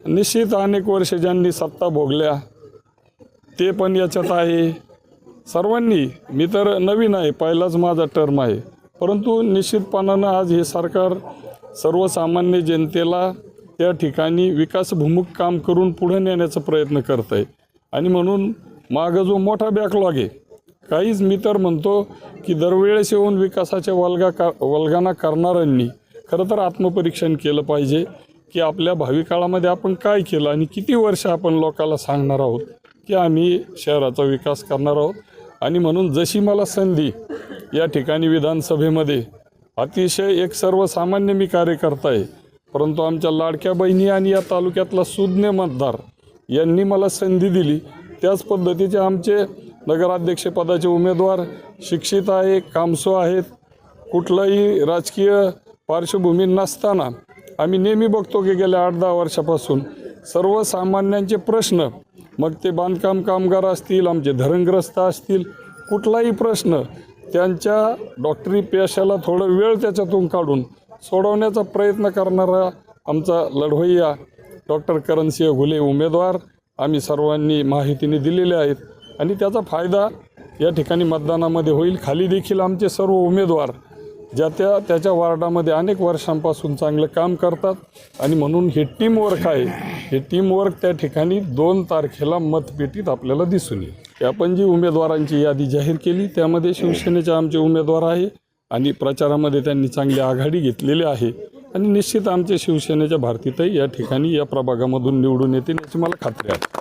निश्चित अनेक वर्ष ज्यांनी सत्ता भोगल्या ते पण याच्यात आहे। सर्वांनी, मी तर नवीन आहे, पहिलाच माझा टर्म आहे, परंतु निश्चितपणानं आज हे सरकार सर्वसामान्य जनतेला त्या ठिकाणी विकासभिमुख काम करून पुढे नेण्याचा प्रयत्न करत आहे। आणि म्हणून मागं जो मोठा बॅकलॉग आहे, काहीच मी तर म्हणतो की दरवेळेस येऊन विकासाच्या वल्गना करणाऱ्यांनी खरं तर आत्मपरीक्षण केलं पाहिजे की आपल्या भावी काळामध्ये आपण काय केलं आणि किती वर्ष आपण लोकांना सांगणार आहोत की आम्ही शहराचा विकास करणार आहोत। आणि म्हणून जशी मला संधी या ठिकाणी विधानसभेमध्ये अतिशय एक सर्वसामान्य मी कार्यकर्ता आहे, परंतु आमच्या लाडक्या बहिणी आणि या तालुक्यातला सुज्ञ मतदार यांनी मला संधी दिली, त्याच पद्धतीचे आमचे नगराध्यक्षपदाचे उमेदवार शिक्षित आहे, कामसू आहेत, कुठलाही राजकीय पार्श्वभूमी नसताना आम्ही नेहमी बघतो की गेल्या 8-10 वर्षापासून सर्वसामान्यांचे प्रश्न, मग ते बांधकाम कामगार असतील, आमचे धरणग्रस्त असतील, कुठलाही प्रश्न त्यांच्या डॉक्टरी पेशाला थोडं वेळ त्याच्यातून काढून सोडवण्याचा प्रयत्न करणारा आमचा लढवय्या डॉक्टर करणसिंह घुले उमेदवार आम्ही सर्वांनी माहितीने दिलेले आहेत आणि त्याचा फायदा या ठिकाणी मतदानामध्ये होईल। खाली देखील आमचे सर्व उमेदवार त्याच्या वार्डामध्ये अनेक वर्षांपासून चांगलं काम करतात आणि म्हणून हे टीमवर्क आहे, हे टीमवर्क त्या ठिकाणी 2 तारखेला मतपेटीत आपल्याला दिसून येईल। आपण जी उमेदवारांची यादी जाहीर केली त्यामध्ये शिवसेनेचे आमचे उमेदवार आहे आणि प्रचारामध्ये त्यांनी चांगली आघाडी घेतलेली आहे आणि निश्चित आमचे शिवसेनेच्या भारतीताई या ठिकाणी या प्रभागामधून निवडून येतील याची मला खात्री आहे।